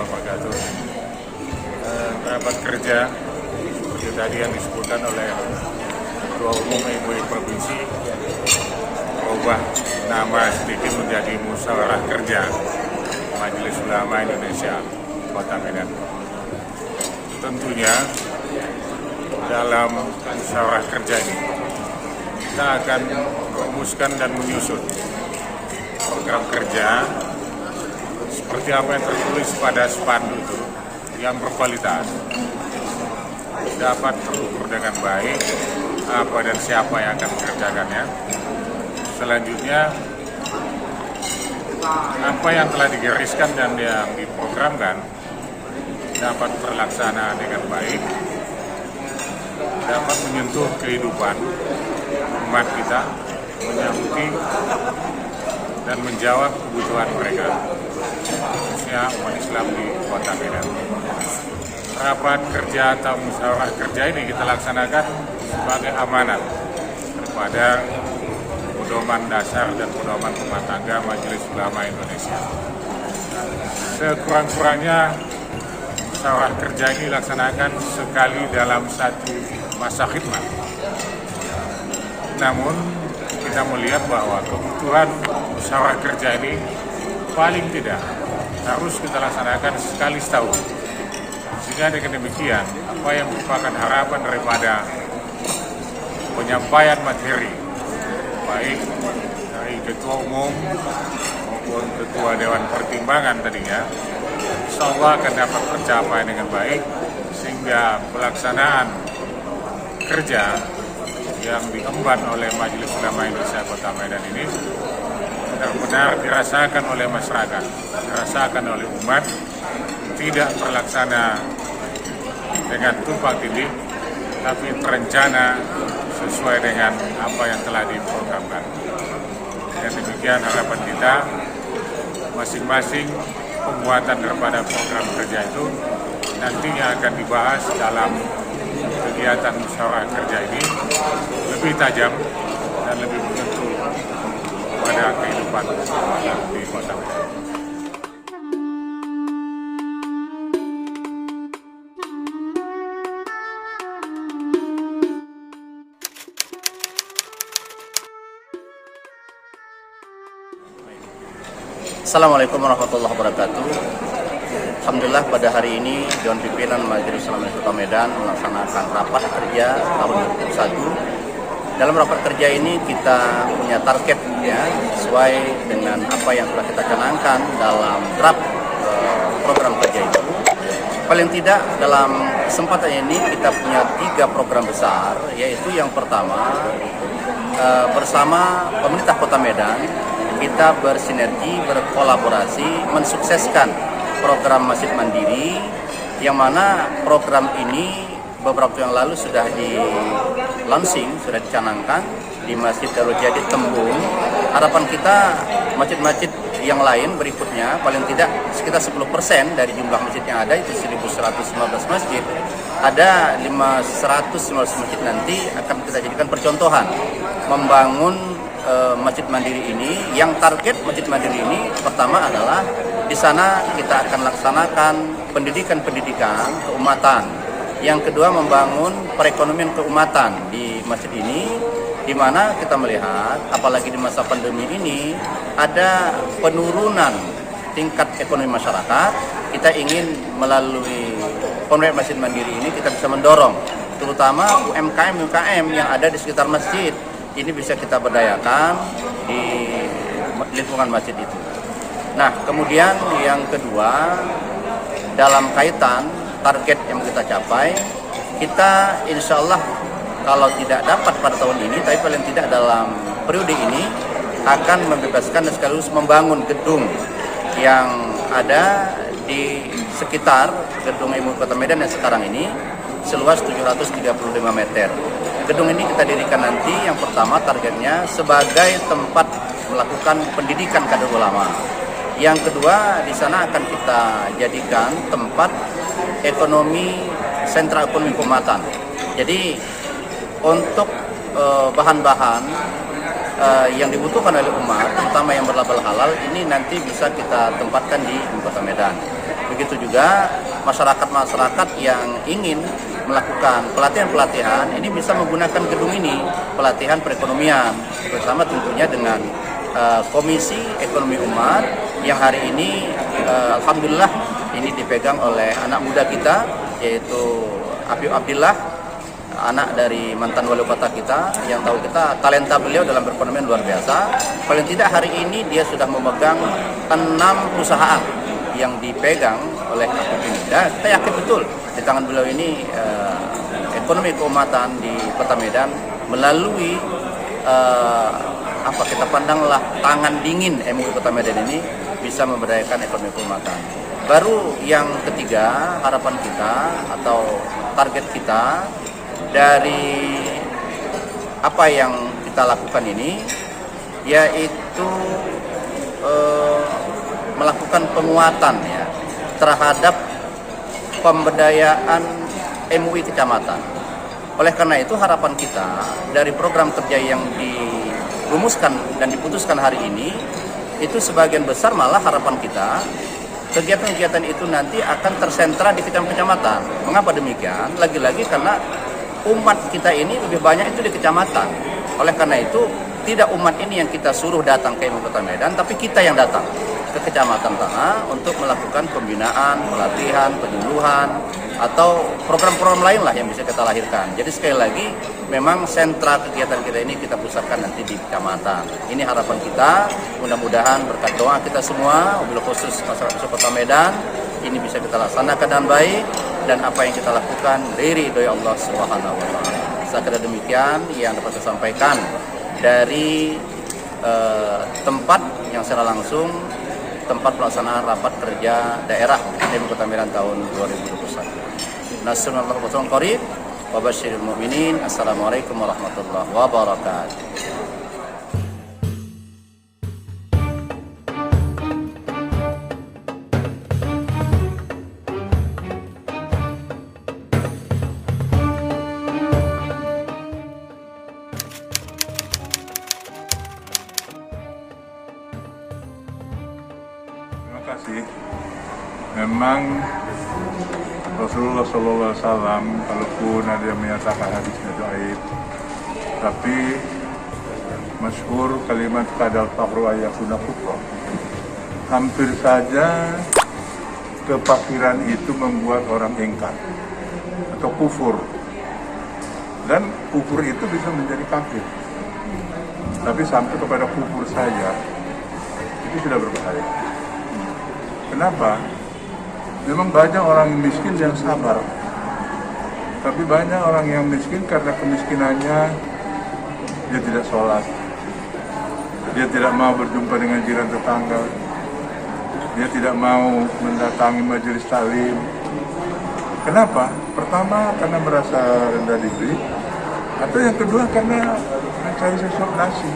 warahmatullahi wabarakatuh. Rapat kerja seperti tadi yang disebutkan oleh Ketua Umum MUI Provinsi, berubah nama sedikit menjadi Musyawarah Kerja Majelis Ulama Indonesia Kota Medan. Tentunya dalam musyawarah kerja ini kita akan merumuskan dan menyusun program kerja seperti apa yang tertulis pada spanduk itu, yang berkualitas, dapat terukur dengan baik apa dan siapa yang akan mengerjakannya. Selanjutnya, apa yang telah digariskan dan yang diprogramkan dapat terlaksana dengan baik, dapat menyentuh kehidupan umat kita, menyangkuti dan menjawab kebutuhan mereka, khususnya umat Islam di Kota Medan. Rapat kerja atau musyawarah kerja ini kita laksanakan sebagai amanat kepada pedoman dasar dan pedoman rumah tangga Majelis Ulama Indonesia. Sekurang-kurangnya musyawarah kerja ini dilaksanakan sekali dalam satu masa khidmat. Namun kita melihat bahwa kebutuhan musyawarah kerja ini paling tidak harus kita laksanakan sekali setahun. Sehingga dengan demikian, apa yang merupakan harapan daripada penyampaian materi, baik dari Ketua Umum maupun Ketua Dewan Pertimbangan tadinya, insya Allah akan dapat tercapai dengan baik, sehingga pelaksanaan kerja yang diemban oleh Majelis Ulama Indonesia Kota Medan ini benar-benar dirasakan oleh masyarakat, dirasakan oleh umat, tidak terlaksana dengan tumpang tindih, tapi terencana sesuai dengan apa yang telah diprogramkan. Dan demikian harapan kita, masing-masing penguatan daripada program kerja itu nantinya akan dibahas dalam kegiatan musyawarah kerja ini lebih tajam dan lebih menyentuh pada kehidupan di Kota Medan. Assalamualaikum warahmatullahi wabarakatuh. Alhamdulillah pada hari ini Dewan Pimpinan Majelis Ulama Kota Medan melaksanakan rapat kerja tahun 2021. Dalam rapat kerja ini kita punya target ya, sesuai dengan apa yang telah kita canangkan dalam draft program kerja itu. Paling tidak dalam kesempatan ini kita punya 3 program besar, yaitu yang pertama bersama pemerintah Kota Medan kita bersinergi, berkolaborasi, mensukseskan program Masjid Mandiri, yang mana program ini beberapa yang lalu sudah di-launching, sudah dicanangkan di Masjid Darul Jadid Tembung. Harapan kita masjid-masjid yang lain berikutnya, paling tidak sekitar 10% dari jumlah masjid yang ada, itu 1115 masjid, ada 115 masjid nanti akan kita jadikan percontohan membangun Masjid Mandiri ini. Yang target Masjid Mandiri ini pertama adalah di sana kita akan laksanakan pendidikan keumatan. Yang kedua membangun perekonomian keumatan di masjid ini, di mana kita melihat apalagi di masa pandemi ini ada penurunan tingkat ekonomi masyarakat. Kita ingin melalui Pondok Masjid Mandiri ini kita bisa mendorong terutama UMKM yang ada di sekitar masjid. Ini bisa kita berdayakan di lingkungan masjid itu. Nah, kemudian yang kedua, dalam kaitan target yang kita capai, kita insya Allah kalau tidak dapat pada tahun ini, tapi paling tidak dalam periode ini akan membebaskan dan sekaligus membangun gedung yang ada di sekitar gedung MUI Kota Medan yang sekarang ini seluas 735 meter. Gedung ini kita dirikan nanti yang pertama targetnya sebagai tempat melakukan pendidikan kader ulama. Yang kedua, di sana akan kita jadikan tempat ekonomi, sentra ekonomi keumatan. Jadi untuk bahan-bahan yang dibutuhkan oleh umat, terutama yang berlabel halal, ini nanti bisa kita tempatkan di Kota Medan. Begitu juga juga masyarakat-masyarakat yang ingin melakukan pelatihan-pelatihan ini bisa menggunakan gedung ini, pelatihan perekonomian, bersama tentunya dengan Komisi Ekonomi Umat yang hari ini alhamdulillah ini dipegang oleh anak muda kita, yaitu Habib Abdillah, anak dari mantan wali kota kita, yang tahu kita talenta beliau dalam perekonomian luar biasa. Paling tidak hari ini dia sudah memegang 6 perusahaan yang dipegang oleh Habib ini. Dan kita yakin betul di tangan beliau ini ekonomi keumatan di Kota Medan melalui kita pandanglah tangan dingin MUI Kota Medan ini bisa memberdayakan ekonomi keumatan. Baru yang ketiga, harapan kita atau target kita dari apa yang kita lakukan ini yaitu melakukan penguatan ya terhadap pemberdayaan MUI kecamatan. Oleh karena itu harapan kita dari program kerja yang dirumuskan dan diputuskan hari ini itu sebagian besar malah harapan kita kegiatan-kegiatan itu nanti akan tersentra di kecamatan. Mengapa demikian? Lagi-lagi karena umat kita ini lebih banyak itu di kecamatan. Oleh karena itu tidak umat ini yang kita suruh datang ke MUI Kota Medan, tapi kita yang datang ke kecamatan sana untuk melakukan pembinaan, pelatihan, penyuluhan, atau program-program lain lah yang bisa kita lahirkan. Jadi sekali lagi, memang sentra kegiatan kita ini kita pusatkan nanti di kecamatan. Ini harapan kita, mudah-mudahan berkat doa kita semua, wabil khusus masyarakat Kota Medan, ini bisa kita laksanakan dengan baik, dan apa yang kita lakukan ridho Allah Subhanahu wa Ta'ala. Sekadar demikian yang dapat saya sampaikan dari tempat yang secara langsung tempat pelaksanaan rapat kerja daerah MUI Kota Medan tahun 2021. Nasrullah wa qarib wa basyiril mu'minin. Assalamualaikum warahmatullahi wabarakatuh. Terima kasih. Memang Rasulullah SAW, kalaupun ada yang menyatakan hadisnya dhaif, tapi masyhur kalimat kadal faqru ayakuna kufra. Hampir saja kefakiran itu membuat orang ingkar atau kufur, dan kufur itu bisa menjadi kafir. Tapi sampai kepada kufur saja itu sudah berbahaya. Kenapa? Memang banyak orang miskin yang sabar, tapi banyak orang yang miskin karena kemiskinannya dia tidak sholat, dia tidak mau berjumpa dengan jiran tetangga, dia tidak mau mendatangi majelis taklim. Kenapa? Pertama karena merasa rendah diri, atau yang kedua karena mencari sesuatu nasi,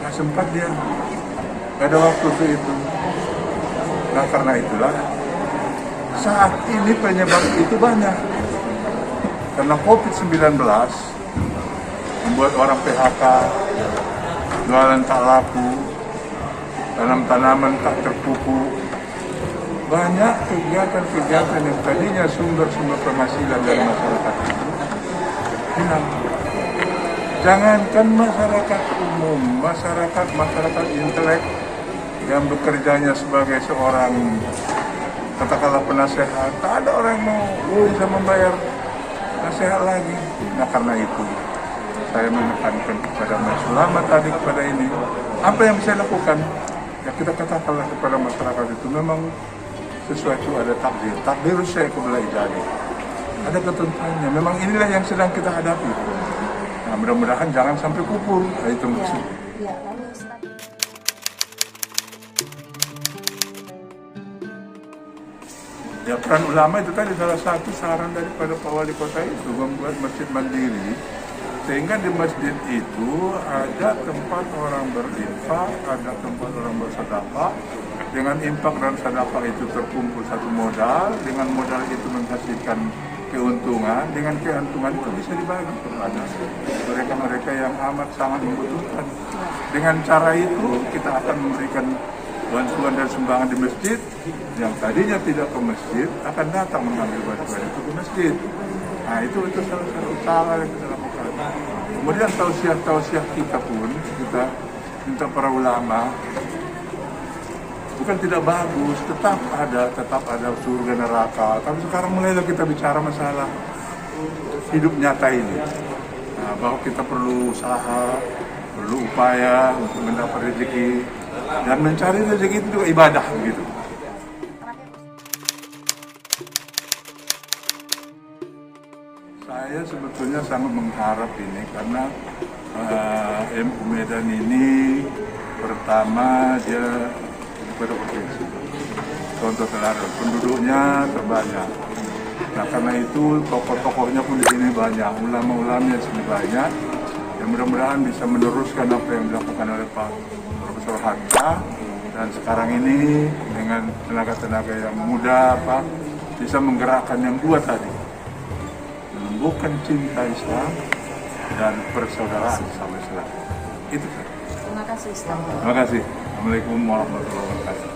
nggak sempat dia, nggak ada waktu untuk itu. Nah karena itulah saat ini penyebab itu banyak. Karena COVID-19 membuat orang PHK, jualan tak laku, tanam tanaman tak terpupuk. Banyak kegiatan-kegiatan yang tadinya sumber-sumber penghasilan dari masyarakat itu hilang. Jangankan masyarakat umum, masyarakat intelek yang bekerjanya sebagai seorang katakanlah penasehat, tak ada orang yang mau bisa membayar nasihat lagi. Nah karena itu saya menekankan kepada ulama tadi kepada ini, apa yang bisa dilakukan? Ya kita katakanlah kepada masyarakat itu memang sesuatu ada takdir saya qabla ijali. Ada ketentuannya. Memang inilah yang sedang kita hadapi. Nah mudah-mudahan jangan sampai kufur. Nah, itu maksudnya. Ya peran ulama itu tadi salah satu saran daripada Pak Wali Kota itu membuat masjid mandiri, sehingga di masjid itu ada tempat orang berinfak, ada tempat orang bersedekah. Dengan infak dan sedekah itu terkumpul satu modal, dengan modal itu menghasilkan keuntungan, dengan keuntungan itu bisa dibagi kepada mereka-mereka yang amat sangat membutuhkan. Dengan cara itu kita akan memberikan bantuan dan sumbangan di masjid, yang tadinya tidak ke masjid akan datang mengambil bantuan itu ke masjid. Nah itu salah satu usaha yang kita lakukan. Kemudian tausiah kita pun kita minta para ulama, bukan tidak bagus, tetap ada surga neraka. Tapi sekarang mulailah kita bicara masalah hidup nyata ini. Nah, bahwa kita perlu usaha, perlu upaya untuk mendapat rezeki, dan mencari rezeki itu juga ibadah begitu. Saya sebetulnya sangat mengharap ini karena MU Medan ini pertama dia pada provinsi. Contoh teladan, penduduknya terbanyak. Nah karena itu tokoh-tokohnya pun di sini banyak, ulama-ulamanya di sini banyak. Yang mudah-mudahan bisa meneruskan apa yang dilakukan oleh Pak Profesor Hatta, dan sekarang ini dengan tenaga-tenaga yang muda bisa menggerakkan yang dua tadi, menumbuhkan cinta Islam dan persaudaraan sama Islam. Itu saja. Terima kasih Ustaz. Terima kasih. Assalamualaikum warahmatullahi wabarakatuh.